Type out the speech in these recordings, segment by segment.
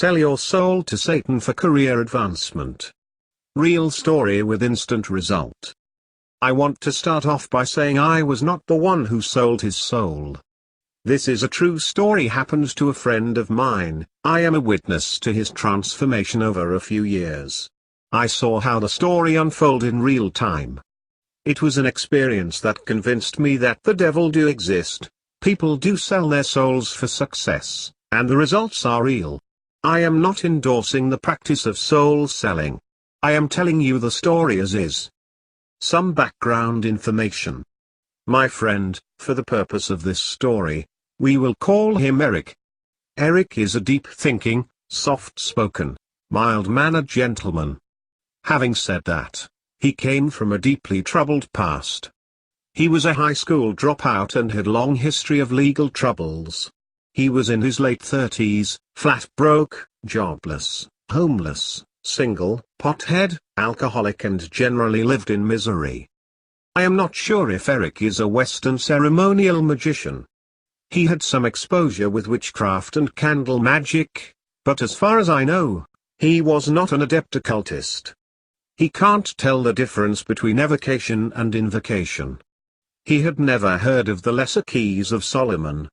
sell your soul to Satan for career advancement. Real story with instant result. I want to start off by saying I was not the one who sold his soul. This is a true story, happened to a friend of mine. I am a witness to his transformation over a few years. I saw how the story unfolded in real time. It was an experience that convinced me that the devil do exist, people do sell their souls for success, and the results are real. I am not endorsing the practice of soul selling. I am telling you the story as is. Some background information. My friend, for the purpose of this story, we will call him Eric. Eric is a deep-thinking, soft-spoken, mild-mannered gentleman. Having said that, he came from a deeply troubled past. He was a high school dropout and had long history of legal troubles. He was in his late 30s, flat broke, jobless, homeless, single, pothead, alcoholic, and generally lived in misery. I am not sure if Eric is a Western ceremonial magician. He had some exposure with witchcraft and candle magic, but as far as I know, he was not an adept occultist. He can't tell the difference between evocation and invocation. He had never heard of the lesser keys of Solomon.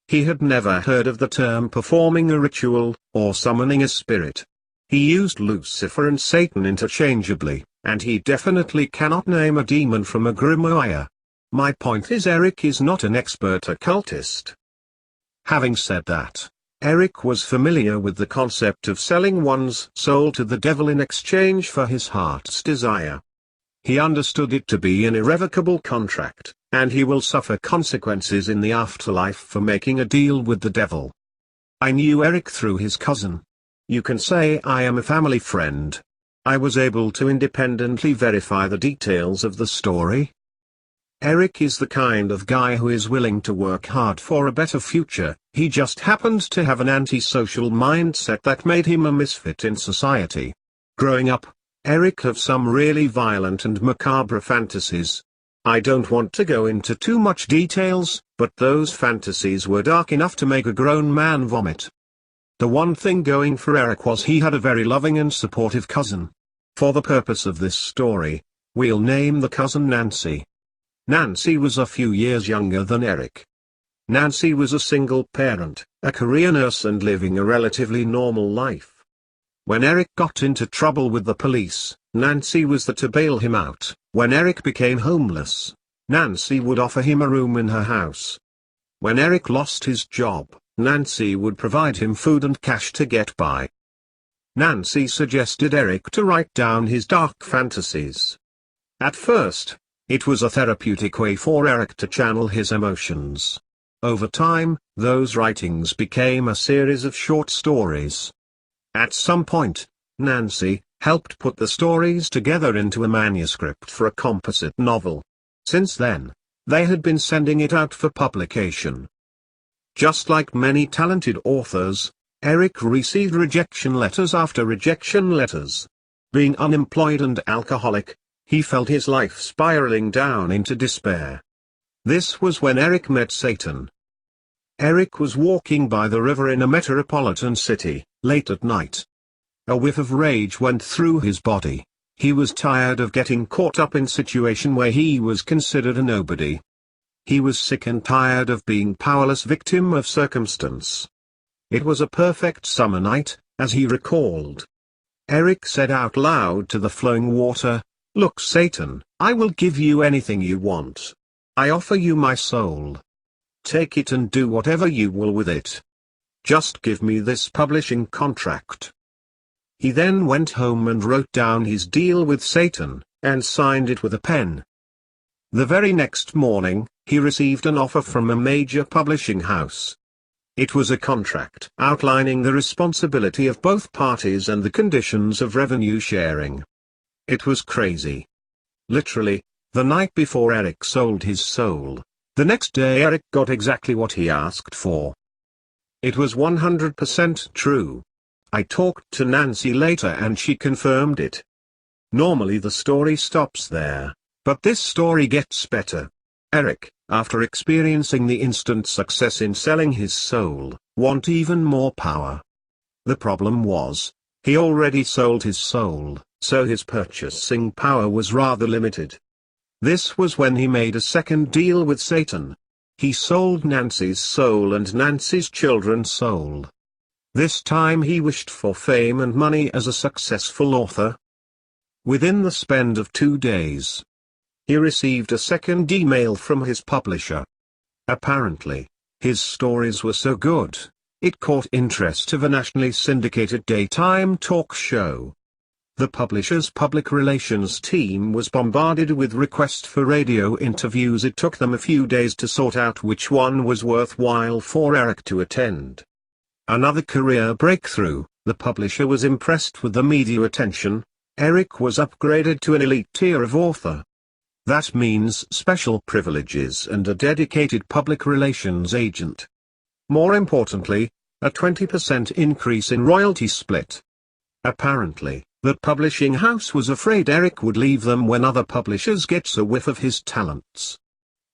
He had never heard of the term performing a ritual, or summoning a spirit. He used Lucifer and Satan interchangeably, and he definitely cannot name a demon from a grimoire. My point is, Eric is not an expert occultist. Having said that, Eric was familiar with the concept of selling one's soul to the devil in exchange for his heart's desire. He understood it to be an irrevocable contract, and he will suffer consequences in the afterlife for making a deal with the devil. I knew Eric through his cousin. You can say I am a family friend. I was able to independently verify the details of the story. Eric is the kind of guy who is willing to work hard for a better future. He just happened to have an antisocial mindset that made him a misfit in society. Growing up, Eric had some really violent and macabre fantasies. I don't want to go into too much details, but those fantasies were dark enough to make a grown man vomit. The one thing going for Eric was he had a very loving and supportive cousin. For the purpose of this story, we'll name the cousin Nancy. Nancy was a few years younger than Eric. Nancy was a single parent, a career nurse, and living a relatively normal life. When Eric got into trouble with the police, Nancy was there to bail him out. When Eric became homeless, Nancy would offer him a room in her house. When Eric lost his job, Nancy would provide him food and cash to get by. Nancy suggested Eric to write down his dark fantasies. At first, it was a therapeutic way for Eric to channel his emotions. Over time, those writings became a series of short stories. At some point, Nancy helped put the stories together into a manuscript for a composite novel. Since then, they had been sending it out for publication. Just like many talented authors, Eric received rejection letters after rejection letters. Being unemployed and alcoholic, he felt his life spiraling down into despair. This was when Eric met Satan. Eric was walking by the river in a metropolitan city, late at night. A whiff of rage went through his body. He was tired of getting caught up in a situation where he was considered a nobody. He was sick and tired of being powerless victim of circumstance. It was a perfect summer night, as he recalled. Eric said out loud to the flowing water, "Look, Satan, I will give you anything you want. I offer you my soul. Take it and do whatever you will with it. Just give me this publishing contract." He then went home and wrote down his deal with Satan, and signed it with a pen. The very next morning, he received an offer from a major publishing house. It was a contract outlining the responsibility of both parties and the conditions of revenue sharing. It was crazy. Literally, the night before Eric sold his soul, the next day Eric got exactly what he asked for. It was 100% true. I talked to Nancy later and she confirmed it. Normally the story stops there, but this story gets better. Eric, after experiencing the instant success in selling his soul, wanted even more power. The problem was, he already sold his soul, so his purchasing power was rather limited. This was when he made a second deal with Satan. He sold Nancy's soul and Nancy's children's soul. This time he wished for fame and money as a successful author. Within the span of 2 days, he received a second email from his publisher. Apparently, his stories were so good, it caught interest of a nationally syndicated daytime talk show. The publisher's public relations team was bombarded with requests for radio interviews. It took them a few days to sort out which one was worthwhile for Eric to attend. Another career breakthrough, the publisher was impressed with the media attention. Eric was upgraded to an elite tier of author. That means special privileges and a dedicated public relations agent. More importantly, a 20% increase in royalty split. Apparently, the publishing house was afraid Eric would leave them when other publishers get a whiff of his talents.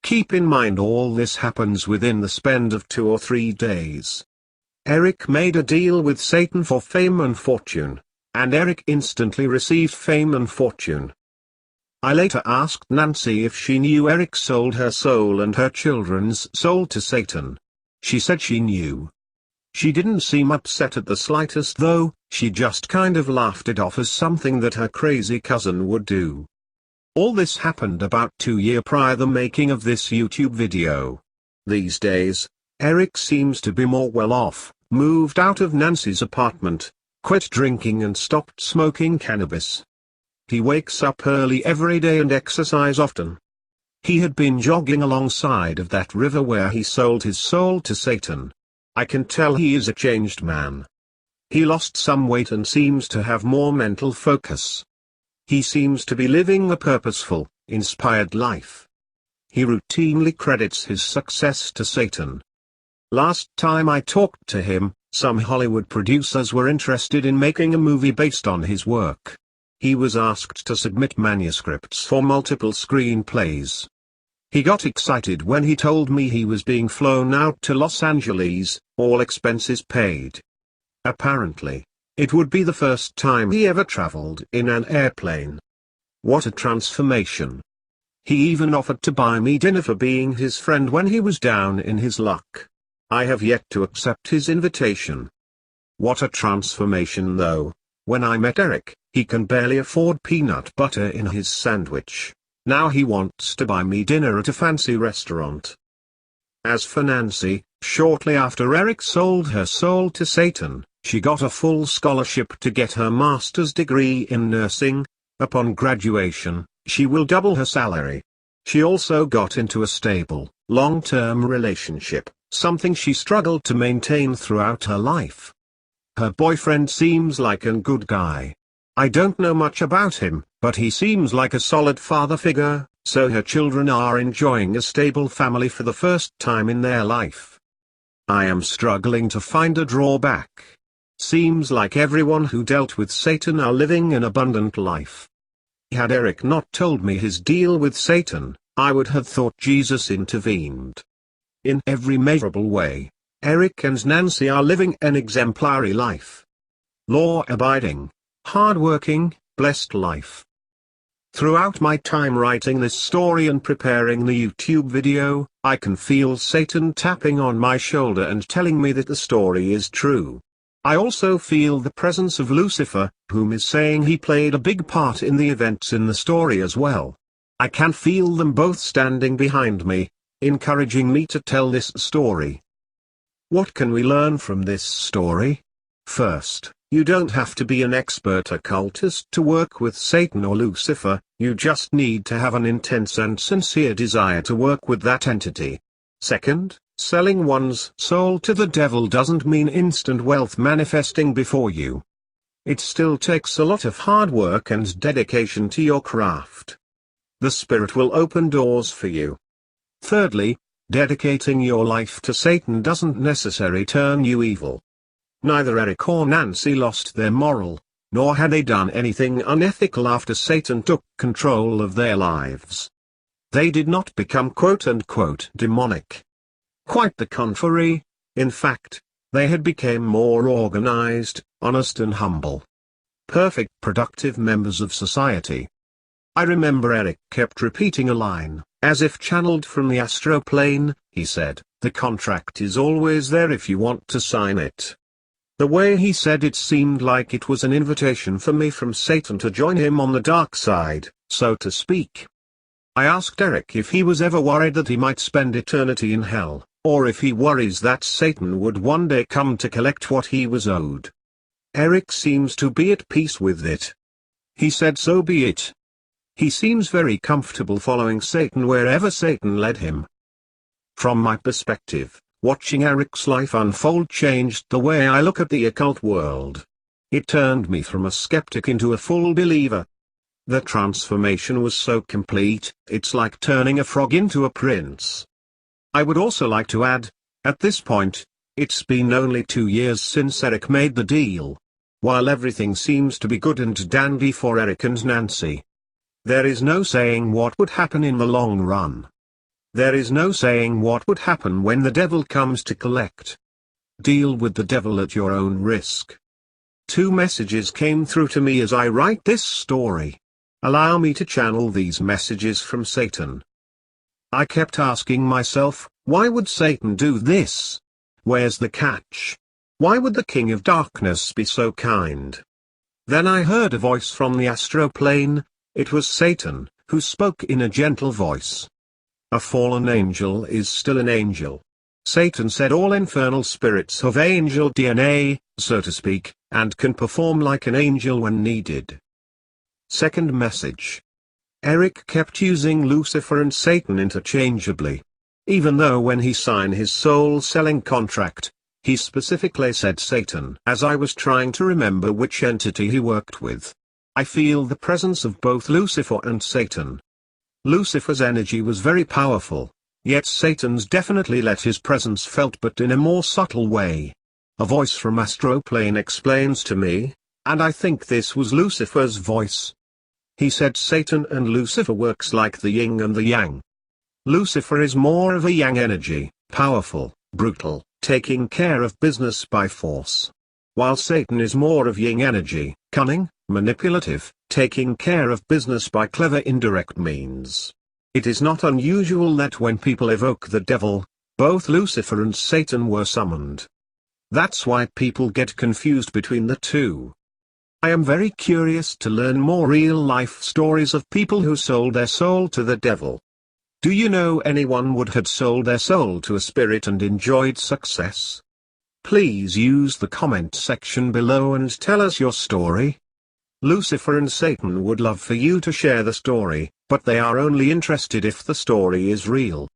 Keep in mind all this happens within the span of 2 or 3 days. Eric made a deal with Satan for fame and fortune, and Eric instantly received fame and fortune. I later asked Nancy if she knew Eric sold her soul and her children's soul to Satan. She said she knew. She didn't seem upset at the slightest though, she just kind of laughed it off as something that her crazy cousin would do. All this happened about 2 years prior to the making of this YouTube video. These days, Eric seems to be more well off, moved out of Nancy's apartment, quit drinking and stopped smoking cannabis. He wakes up early every day and exercise often. He had been jogging alongside of that river where he sold his soul to Satan. I can tell he is a changed man. He lost some weight and seems to have more mental focus. He seems to be living a purposeful, inspired life. He routinely credits his success to Satan. Last time I talked to him, some Hollywood producers were interested in making a movie based on his work. He was asked to submit manuscripts for multiple screenplays. He got excited when he told me he was being flown out to Los Angeles, all expenses paid. Apparently, it would be the first time he ever traveled in an airplane. What a transformation. He even offered to buy me dinner for being his friend when he was down in his luck. I have yet to accept his invitation. What a transformation though. When I met Eric, he can barely afford peanut butter in his sandwich. Now he wants to buy me dinner at a fancy restaurant. As for Nancy, shortly after Eric sold her soul to Satan, she got a full scholarship to get her master's degree in nursing. Upon graduation, she will double her salary. She also got into a stable, long-term relationship, something she struggled to maintain throughout her life. Her boyfriend seems like a good guy. I don't know much about him, but he seems like a solid father figure, so her children are enjoying a stable family for the first time in their life. I am struggling to find a drawback. Seems like everyone who dealt with Satan are living an abundant life. Had Eric not told me his deal with Satan, I would have thought Jesus intervened. In every measurable way, Eric and Nancy are living an exemplary life. Law-abiding, hard-working, blessed life. Throughout my time writing this story and preparing the YouTube video, I can feel Satan tapping on my shoulder and telling me that the story is true. I also feel the presence of Lucifer, whom is saying he played a big part in the events in the story as well. I can feel them both standing behind me, encouraging me to tell this story. What can we learn from this story? First, you don't have to be an expert occultist to work with Satan or Lucifer, you just need to have an intense and sincere desire to work with that entity. Second, selling one's soul to the devil doesn't mean instant wealth manifesting before you. It still takes a lot of hard work and dedication to your craft. The Spirit will open doors for you. Thirdly, dedicating your life to Satan doesn't necessarily turn you evil. Neither Eric or Nancy lost their moral, nor had they done anything unethical after Satan took control of their lives. They did not become quote-unquote demonic. Quite the contrary. In fact, They had become more organized, honest and humble. Perfect productive members of society. I remember Eric kept repeating a line, as if channeled from the astro plane. He said, "The contract is always there if you want to sign it." The way he said it seemed like it was an invitation for me from Satan to join him on the dark side, so to speak. I asked Eric if he was ever worried that he might spend eternity in hell, or if he worries that Satan would one day come to collect what he was owed. Eric seems to be at peace with it. He said so be it. He seems very comfortable following Satan wherever Satan led him. From my perspective, watching Eric's life unfold changed the way I look at the occult world. It turned me from a skeptic into a full believer. The transformation was so complete, it's like turning a frog into a prince. I would also like to add, at this point, it's been only 2 years since Eric made the deal. While everything seems to be good and dandy for Eric and Nancy, there is no saying what would happen in the long run. There is no saying what would happen when the devil comes to collect. Deal with the devil at your own risk. 2 messages came through to me as I write this story. Allow me to channel these messages from Satan. I kept asking myself, why would Satan do this? Where's the catch? Why would the King of Darkness be so kind? Then I heard a voice from the astro plane. It was Satan, who spoke in a gentle voice. A fallen angel is still an angel. Satan said all infernal spirits have angel DNA, so to speak, and can perform like an angel when needed. Second message. Eric kept using Lucifer and Satan interchangeably. Even though when he signed his soul-selling contract, he specifically said Satan. As I was trying to remember which entity he worked with, I feel the presence of both Lucifer and Satan. Lucifer's energy was very powerful, yet Satan's definitely let his presence felt but in a more subtle way. A voice from Astroplane explains to me, and I think this was Lucifer's voice. He said Satan and Lucifer works like the yin and the yang. Lucifer is more of a yang energy, powerful, brutal, taking care of business by force. While Satan is more of yin energy, cunning, manipulative, taking care of business by clever indirect means. It is not unusual that when people evoke the devil, both Lucifer and Satan were summoned. That's why people get confused between the two. I am very curious to learn more real-life stories of people who sold their soul to the devil. Do you know anyone would had sold their soul to a spirit and enjoyed success? Please use the comment section below and tell us your story. Lucifer and Satan would love for you to share the story, but they are only interested if the story is real.